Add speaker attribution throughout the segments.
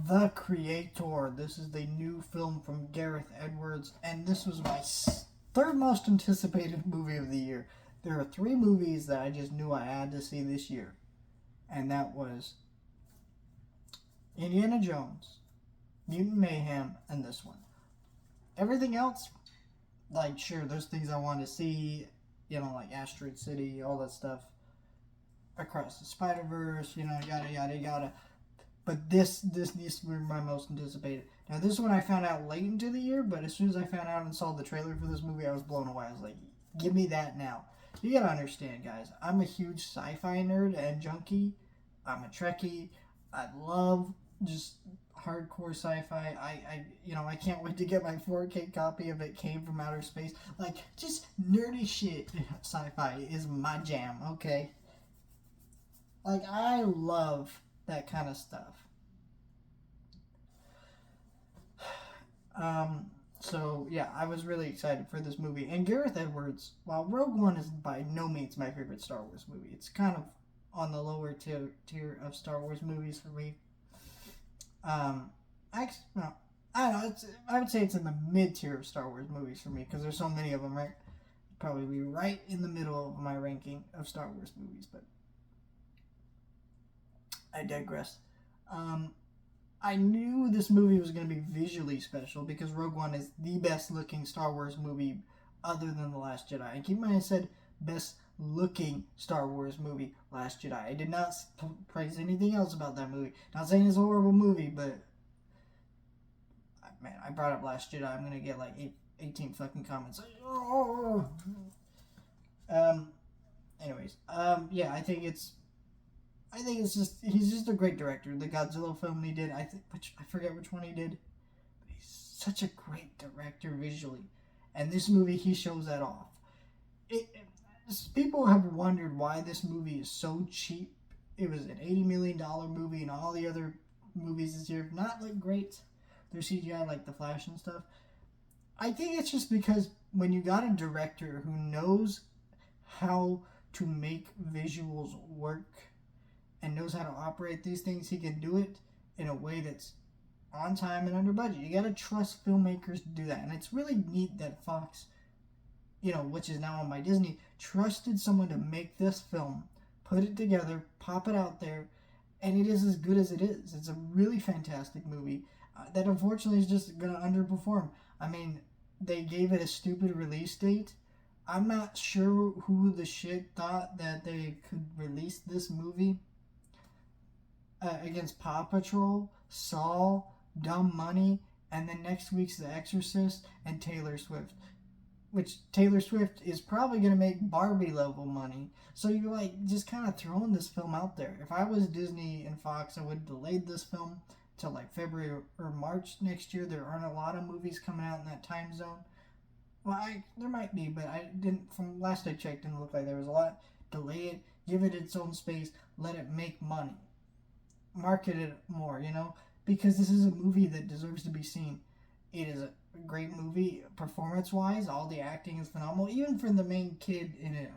Speaker 1: The Creator. This is the new film from Gareth Edwards, and this was my third most anticipated movie of the year. There are three movies that I just knew I had to see this year, and that was Indiana Jones, Mutant Mayhem, and this one. Everything else, like, sure, there's things I want to see, like Asteroid City, all that stuff. Across the Spider-Verse, yada, yada, yada. But this needs to be my most anticipated. Now, this one I found out late into the year, but as soon as I found out and saw the trailer for this movie, I was blown away. I was like, give me that now. You gotta understand, guys. I'm a huge sci-fi nerd and junkie. I'm a Trekkie. I love just hardcore sci-fi. I can't wait to get my 4K copy of It Came from Outer Space. Like, just nerdy shit. Sci-fi is my jam, okay? Like, I love that kind of stuff. So yeah, I was really excited for this movie. And Gareth Edwards, while Rogue One is by no means my favorite Star Wars movie, it's kind of on the lower tier of Star Wars movies for me. Actually, no, I don't know. I would say it's in the mid tier of Star Wars movies for me because there's so many of them. Right, probably be right in the middle of my ranking of Star Wars movies, but I digress. I knew this movie was going to be visually special because Rogue One is the best looking Star Wars movie other than The Last Jedi. And keep in mind, I said best looking Star Wars movie, Last Jedi. I did not praise anything else about that movie. Not saying it's a horrible movie, but man, I brought up Last Jedi. I'm going to get like 18 fucking comments. Anyways, yeah, I think it's just he's just a great director. The Godzilla film he did, I forget which one he did, but he's such a great director visually, and this movie he shows that off. People have wondered why this movie is so cheap. It was an $80 million movie, and all the other movies this year not like great. They're CGI like The Flash and stuff. I think it's just because when you got a director who knows how to make visuals work and knows how to operate these things, he can do it in a way that's on time and under budget. You gotta trust filmmakers to do that. And it's really neat that Fox, which is now owned by Disney, trusted someone to make this film, put it together, pop it out there, and it is as good as it is. It's a really fantastic movie that unfortunately is just gonna underperform. I mean, they gave it a stupid release date. I'm not sure who the shit thought that they could release this movie against Paw Patrol, Saw, Dumb Money, and then next week's The Exorcist and Taylor Swift. Which Taylor Swift is probably going to make Barbie level money. So you're like just kind of throwing this film out there. If I was Disney and Fox, I would have delayed this film till like February or March next year. There aren't a lot of movies coming out in that time zone. Well, there might be, but I didn't. From last I checked, didn't look like there was a lot. Delay it, give it its own space, let it make money, market it more. Because this is a movie that deserves to be seen. It is a great movie, performance-wise. All the acting is phenomenal. Even for the main kid in it,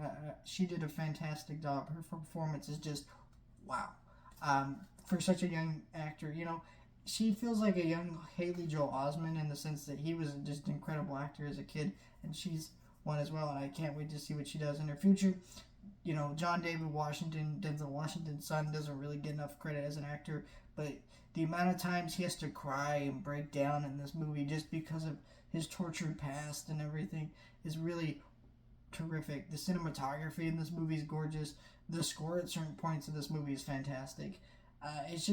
Speaker 1: she did a fantastic job. Her performance is just wow. For such a young actor, she feels like a young Haley Joel Osment in the sense that he was just an incredible actor as a kid, and she's one as well, and I can't wait to see what she does in her future. John David Washington, Denzel Washington's son, doesn't really get enough credit as an actor, but the amount of times he has to cry and break down in this movie just because of his tortured past and everything is really terrific. The cinematography in this movie is gorgeous. The score at certain points of this movie is fantastic. This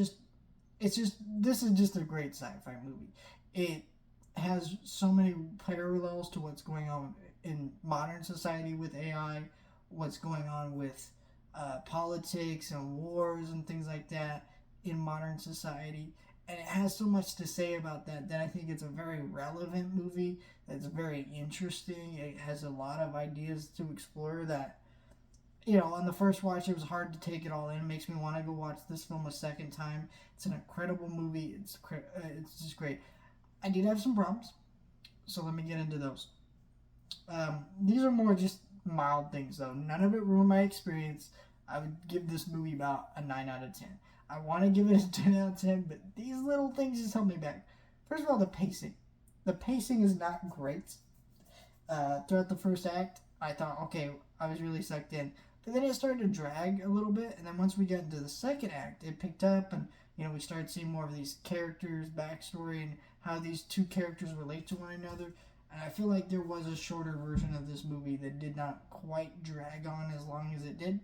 Speaker 1: is just a great sci-fi movie. It has so many parallels to what's going on in modern society with AI, what's going on with politics and wars and things like that in modern society. And it has so much to say about that I think it's a very relevant movie that's very interesting. It has a lot of ideas to explore that, on the first watch, it was hard to take it all in. It makes me want to go watch this film a second time. It's an incredible movie. It's just great. I did have some problems, so let me get into those. These are more just mild things, though. None of it ruined my experience. I would give this movie about a 9 out of 10. I want to give it a 10 out of 10, but these little things just held me back. First of all, the pacing. The pacing is not great. Throughout the first act, I thought, okay, I was really sucked in. But then it started to drag a little bit, and then once we got into the second act, it picked up, and we started seeing more of these characters, backstory, and how these two characters relate to one another. And I feel like there was a shorter version of this movie that did not quite drag on as long as it did.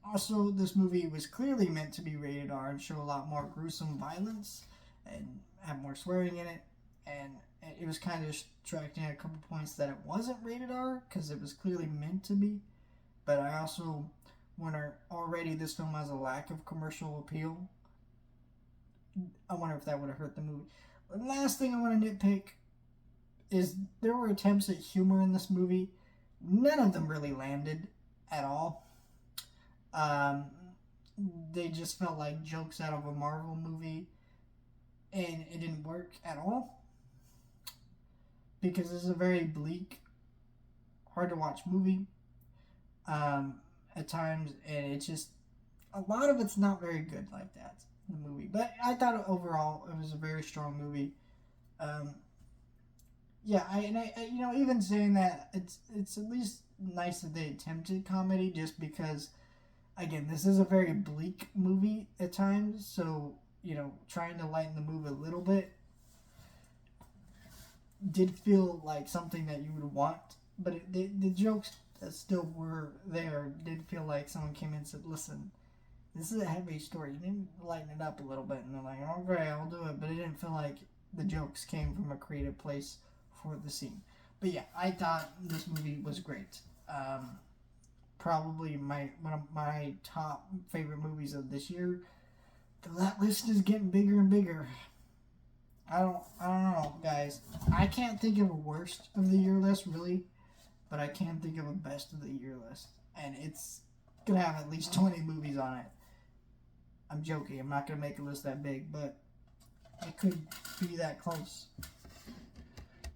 Speaker 1: Also, this movie was clearly meant to be rated R and show a lot more gruesome violence and have more swearing in it. And it was kind of distracting at a couple points that it wasn't rated R because it was clearly meant to be. But I also wonder, already this film has a lack of commercial appeal. I wonder if that would have hurt the movie. The last thing I want to nitpick is there were attempts at humor in this movie. None of them really landed at all. They just felt like jokes out of a Marvel movie, and it didn't work at all because this is a very bleak, hard to watch movie at times, and it's just a lot of it's not very good like that in the movie. But I thought overall it was a very strong movie. Even saying that, it's at least nice that they attempted comedy, just because, again, this is a very bleak movie at times, so trying to lighten the mood a little bit did feel like something that you would want, but the jokes that still were there did feel like someone came in and said, listen, this is a heavy story, you need to lighten it up a little bit, and they're like, okay, I'll do it, but it didn't feel like the jokes came from a creative place for the scene. But yeah, I thought this movie was great. Probably one of my top favorite movies of this year. That list is getting bigger and bigger. I don't know, guys. I can't think of a worst of the year list, really, but I can think of a best of the year list, and it's gonna have at least 20 movies on it. I'm joking. I'm not gonna make a list that big, but it could be that close.